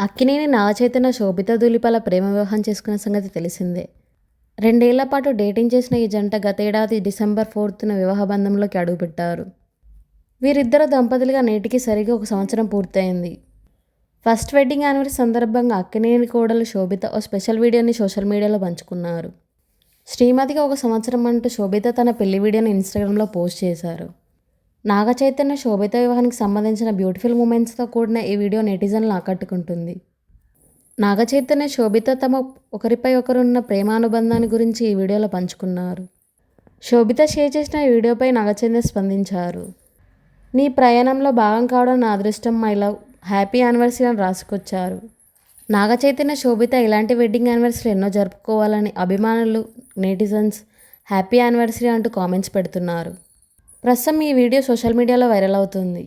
అక్కినేని నాగచైతన్య శోభిత ధూళిపాల ప్రేమ వివాహం చేసుకున్న సంగతి తెలిసిందే. 2 ఏళ్ల పాటు డేటింగ్ చేసిన ఈ జంట గతేడాది డిసెంబర్ 4న వివాహ బంధంలోకి అడుగుపెట్టారు. వీరిద్దరు దంపతులుగా నేటికి సరిగ్గా 1 సంవత్సరం పూర్తయింది. ఫస్ట్ వెడ్డింగ్ యానివర్సరీ సందర్భంగా అక్కినేని కోడలు శోభిత ఓ స్పెషల్ వీడియోని సోషల్ మీడియాలో పంచుకున్నారు. శ్రీమతిగా 1 సంవత్సరం అంటూ శోభిత తన పెళ్లి వీడియోని ఇన్స్టాగ్రామ్లో పోస్ట్ చేశారు. నాగచైతన్య శోభిత వివాహానికి సంబంధించిన బ్యూటిఫుల్ మూమెంట్స్తో కూడిన ఈ వీడియో నెటిజన్లను ఆకట్టుకుంటుంది. నాగచైతన్య శోభిత తమ ఒకరిపై ఒకరున్న ప్రేమానుబంధాన్ని గురించి ఈ వీడియోలో పంచుకున్నారు. శోభిత షేర్ చేసిన ఈ వీడియోపై నాగచైతన్య స్పందించారు. నీ ప్రయాణంలో భాగం కావడం నా అదృష్టం, మై లవ్, హ్యాపీ యానివర్సరీ అని రాసుకొచ్చారు. నాగచైతన్య శోభిత ఇలాంటి వెడ్డింగ్ యానివర్సరీ ఎన్నో జరుపుకోవాలని అభిమానులు, నెటిజన్స్ హ్యాపీ యానివర్సరీ అంటూ కామెంట్స్ పెడుతున్నారు. ప్రస్తుతం ఈ వీడియో సోషల్ మీడియాలో వైరల్ అవుతుంది.